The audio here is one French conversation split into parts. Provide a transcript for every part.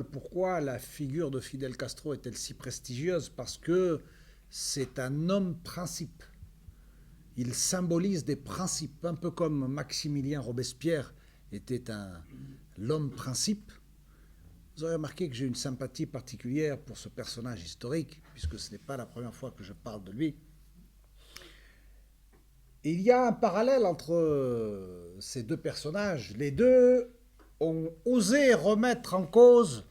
Pourquoi la figure de Fidel Castro est-elle si prestigieuse? Parce que c'est un homme-principe. Il symbolise des principes, un peu comme Maximilien Robespierre était l'homme-principe. Vous aurez remarqué que j'ai une sympathie particulière pour ce personnage historique, puisque ce n'est pas la première fois que je parle de lui. Et il y a un parallèle entre ces deux personnages. Les deux ont osé remettre en cause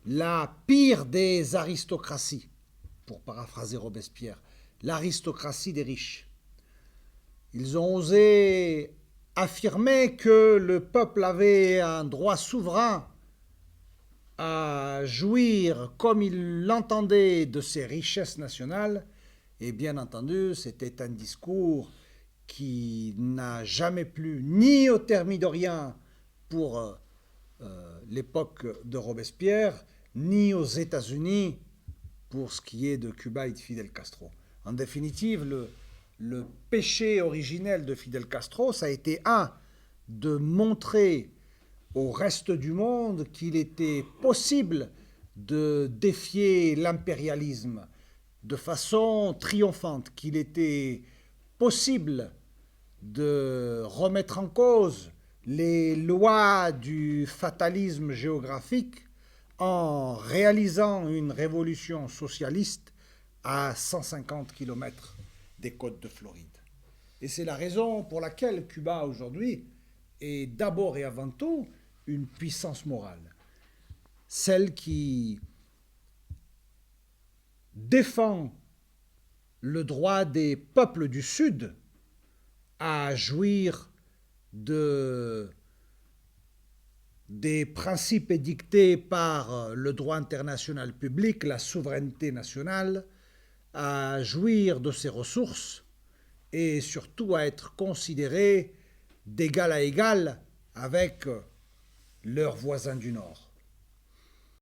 la pire des aristocraties, pour paraphraser Robespierre, l'aristocratie des riches. Ils ont osé affirmer que le peuple avait un droit souverain à jouir comme il l'entendait de ses richesses nationales, et bien entendu, c'était un discours qui n'a jamais plu ni aux thermidoriens pour l'époque de Robespierre, ni aux États-Unis pour ce qui est de Cuba et de Fidel Castro. En définitive, le péché originel de Fidel Castro, ça a été de montrer au reste du monde qu'il était possible de défier l'impérialisme de façon triomphante, qu'il était possible de remettre en cause les lois du fatalisme géographique en réalisant une révolution socialiste à 150 km des côtes de Floride. Et c'est la raison pour laquelle Cuba aujourd'hui est d'abord et avant tout une puissance morale. Celle qui défend le droit des peuples du Sud à jouir des principes édictés par le droit international public, la souveraineté nationale, à jouir de ses ressources et surtout à être considérés d'égal à égal avec leurs voisins du Nord.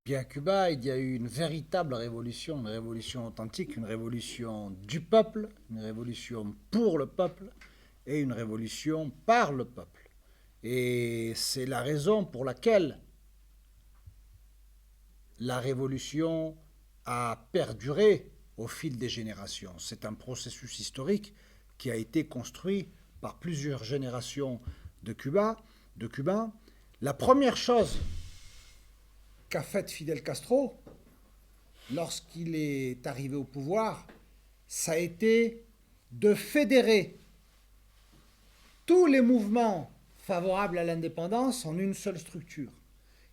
Bien à Cuba, il y a eu une véritable révolution, une révolution authentique, une révolution du peuple, une révolution pour le peuple et une révolution par le peuple. Et c'est la raison pour laquelle la révolution a perduré au fil des générations. C'est un processus historique qui a été construit par plusieurs générations de Cubains. La première chose qu'a faite Fidel Castro lorsqu'il est arrivé au pouvoir, ça a été de fédérer tous les mouvements favorables à l'indépendance en une seule structure.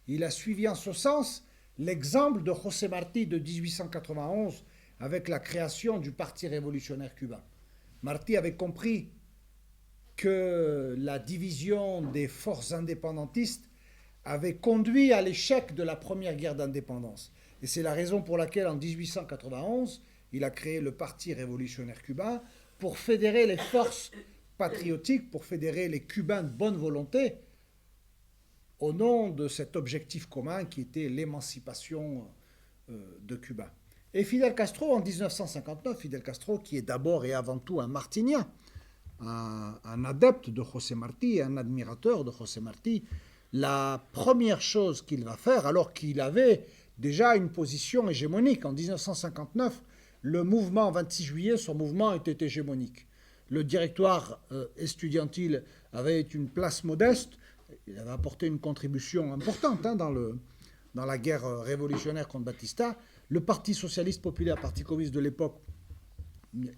Il a suivi en ce sens l'exemple de José Martí de 1891 avec la création du Parti révolutionnaire cubain. Martí avait compris que la division des forces indépendantistes avait conduit à l'échec de la première guerre d'indépendance. Et c'est la raison pour laquelle, en 1891, il a créé le Parti révolutionnaire cubain pour fédérer les forces patriotiques, pour fédérer les Cubains de bonne volonté au nom de cet objectif commun qui était l'émancipation de Cuba. Et Fidel Castro, en 1959, Fidel Castro, qui est d'abord et avant tout un martinien, un adepte de José Martí, un admirateur de José Martí, la première chose qu'il va faire, alors qu'il avait déjà une position hégémonique, en 1959, le mouvement 26 juillet, son mouvement était hégémonique. Le directoire estudiantil avait une place modeste, il avait apporté une contribution importante dans la guerre révolutionnaire contre Batista. Le Parti socialiste populaire, Parti communiste de l'époque,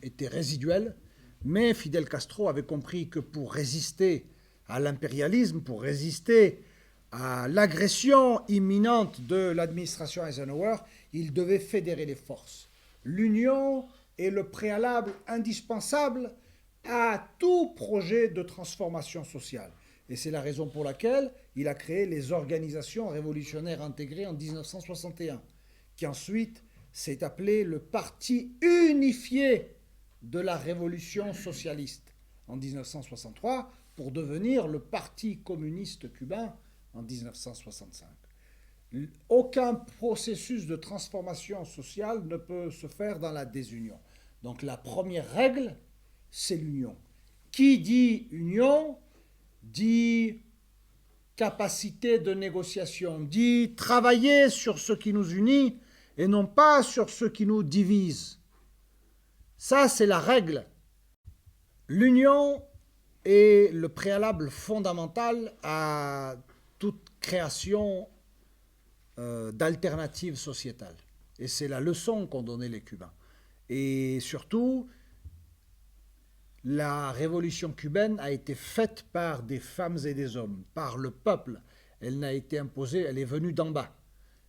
était résiduel, mais Fidel Castro avait compris que pour résister à l'impérialisme, pour résister à l'agression imminente de l'administration Eisenhower, il devait fédérer les forces. L'union est le préalable indispensable à tout projet de transformation sociale. Et c'est la raison pour laquelle il a créé les organisations révolutionnaires intégrées en 1961, qui ensuite s'est appelé le Parti unifié de la révolution socialiste en 1963 pour devenir le Parti communiste cubain en 1965. Aucun processus de transformation sociale ne peut se faire dans la désunion. Donc la première règle, c'est l'union. Qui dit union dit capacité de négociation, dit travailler sur ce qui nous unit et non pas sur ce qui nous divise. Ça, c'est la règle. L'union est le préalable fondamental à toute création d'alternatives sociétales. Et c'est la leçon qu'ont donnée les Cubains. Et surtout, la révolution cubaine a été faite par des femmes et des hommes, par le peuple. Elle n'a été imposée, elle est venue d'en bas.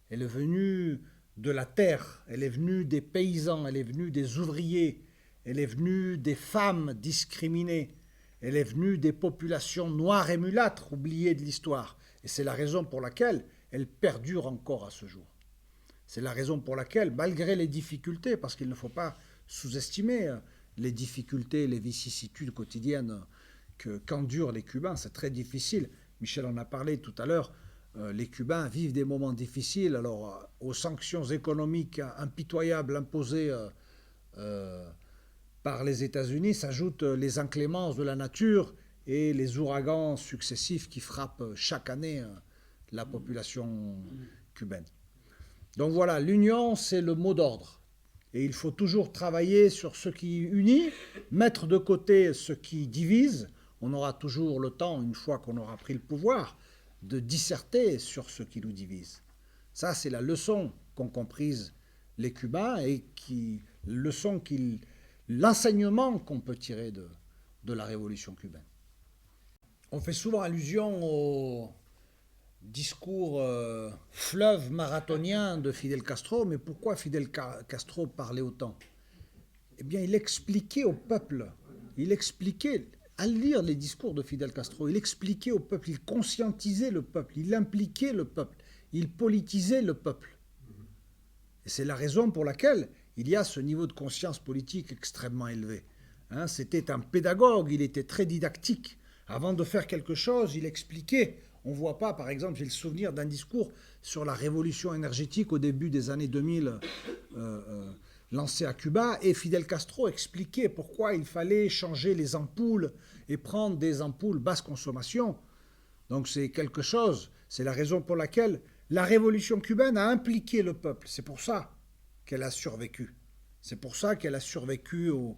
Elle est venue de la terre, elle est venue des paysans, elle est venue des ouvriers, elle est venue des femmes discriminées, elle est venue des populations noires et mulâtres oubliées de l'histoire. Et c'est la raison pour laquelle elle perdure encore à ce jour. C'est la raison pour laquelle, malgré les difficultés, parce qu'il ne faut pas sous-estimer les difficultés, les vicissitudes quotidiennes qu'endurent les Cubains, c'est très difficile. Michel en a parlé tout à l'heure. Les Cubains vivent des moments difficiles. Alors, aux sanctions économiques impitoyables imposées par les États-Unis s'ajoutent les inclémences de la nature et les ouragans successifs qui frappent chaque année la population cubaine. Donc voilà, l'union, c'est le mot d'ordre. Et il faut toujours travailler sur ce qui unit, mettre de côté ce qui divise. On aura toujours le temps, une fois qu'on aura pris le pouvoir, de disserter sur ce qui nous divise. Ça, c'est la leçon qu'ont comprise les Cubains et l'enseignement qu'on peut tirer de la révolution cubaine. On fait souvent allusion au discours fleuve marathonien de Fidel Castro, mais pourquoi Fidel Castro parlait autant? Eh bien, il expliquait au peuple, à lire les discours de Fidel Castro, il expliquait au peuple, il conscientisait le peuple, il impliquait le peuple, il politisait le peuple. Et c'est la raison pour laquelle il y a ce niveau de conscience politique extrêmement élevé. C'était un pédagogue, il était très didactique. Avant de faire quelque chose, il expliquait. On ne voit pas, par exemple, j'ai le souvenir d'un discours sur la révolution énergétique au début des années 2000 lancé à Cuba, et Fidel Castro expliquait pourquoi il fallait changer les ampoules et prendre des ampoules basse consommation. Donc c'est quelque chose, c'est la raison pour laquelle la révolution cubaine a impliqué le peuple. C'est pour ça qu'elle a survécu. C'est pour ça qu'elle a survécu au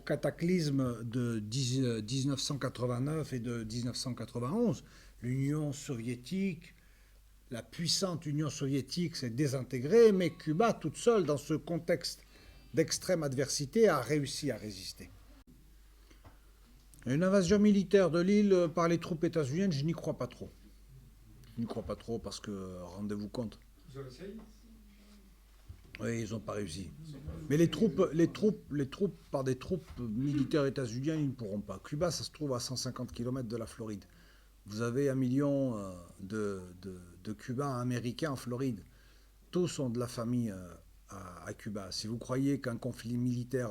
cataclysme de 1989 et de 1991. L'Union soviétique, la puissante Union soviétique s'est désintégrée, mais Cuba, toute seule, dans ce contexte d'extrême adversité, a réussi à résister. Une invasion militaire de l'île par les troupes états-uniennes, je n'y crois pas trop. Je n'y crois pas trop parce que, rendez-vous compte. Ils ont essayé? Oui, ils n'ont pas réussi. Mais les troupes par des troupes militaires états-uniennes, ils ne pourront pas. Cuba, ça se trouve à 150 km de la Floride. Vous avez 1 million de Cubains américains en Floride. Tous ont de la famille à Cuba. Si vous croyez qu'un conflit militaire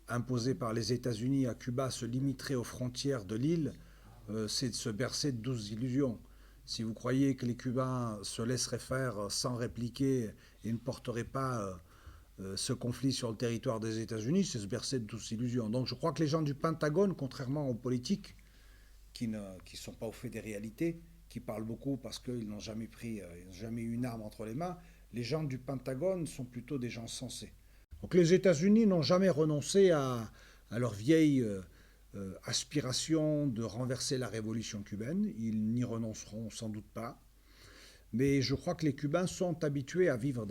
imposé par les États-Unis à Cuba se limiterait aux frontières de l'île, c'est de se bercer de 12 illusions. Si vous croyez que les Cubains se laisseraient faire sans répliquer et ne porteraient pas ce conflit sur le territoire des États-Unis, c'est se bercer de 12 illusions. Donc je crois que les gens du Pentagone, contrairement aux politiques, qui ne sont pas au fait des réalités, qui parlent beaucoup parce qu'ils n'ont jamais eu une arme entre les mains, les gens du Pentagone sont plutôt des gens sensés. Donc les États-Unis n'ont jamais renoncé à leur vieille aspiration de renverser la révolution cubaine. Ils n'y renonceront sans doute pas. Mais je crois que les Cubains sont habitués à vivre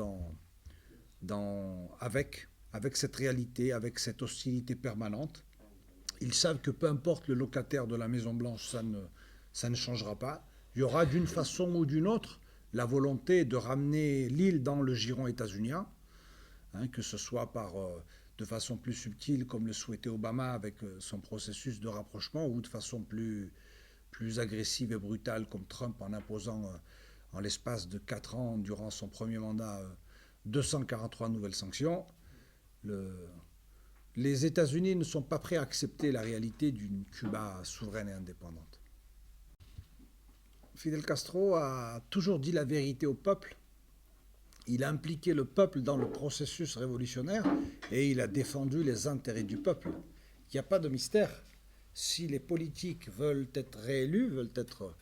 avec cette réalité, avec cette hostilité permanente. Ils savent que peu importe le locataire de la Maison-Blanche, ça ne changera pas. Il y aura d'une façon ou d'une autre la volonté de ramener l'île dans le giron états-unien, que ce soit de façon plus subtile, comme le souhaitait Obama avec son processus de rapprochement, ou de façon plus agressive et brutale, comme Trump, en imposant en l'espace de 4 ans, durant son premier mandat, 243 nouvelles sanctions. Les États-Unis ne sont pas prêts à accepter la réalité d'une Cuba souveraine et indépendante. Fidel Castro a toujours dit la vérité au peuple. Il a impliqué le peuple dans le processus révolutionnaire et il a défendu les intérêts du peuple. Il n'y a pas de mystère. Si les politiques veulent être réélus, veulent être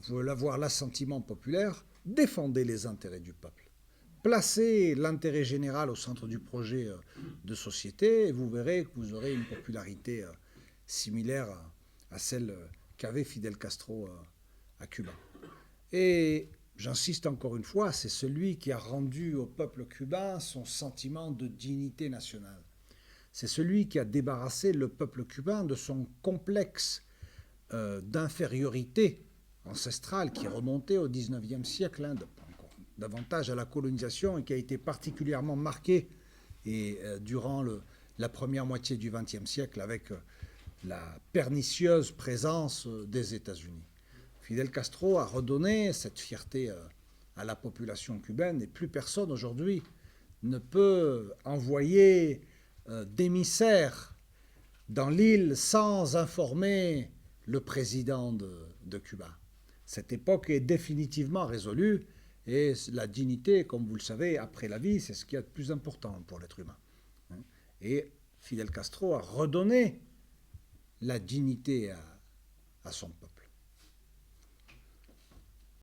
veulent avoir l'assentiment populaire, défendez les intérêts du peuple. Placez l'intérêt général au centre du projet de société et vous verrez que vous aurez une popularité similaire à celle qu'avait Fidel Castro à Cuba. Et j'insiste encore une fois, c'est celui qui a rendu au peuple cubain son sentiment de dignité nationale. C'est celui qui a débarrassé le peuple cubain de son complexe d'infériorité ancestrale qui remontait au XIXe siècle, davantage à la colonisation et qui a été particulièrement marqué durant la première moitié du XXe siècle avec la pernicieuse présence des États-Unis. Fidel Castro a redonné cette fierté à la population cubaine et plus personne aujourd'hui ne peut envoyer d'émissaires dans l'île sans informer le président de Cuba. Cette époque est définitivement résolue et la dignité, comme vous le savez, après la vie, c'est ce qu'il y a de plus important pour l'être humain. Et Fidel Castro a redonné la dignité à son peuple.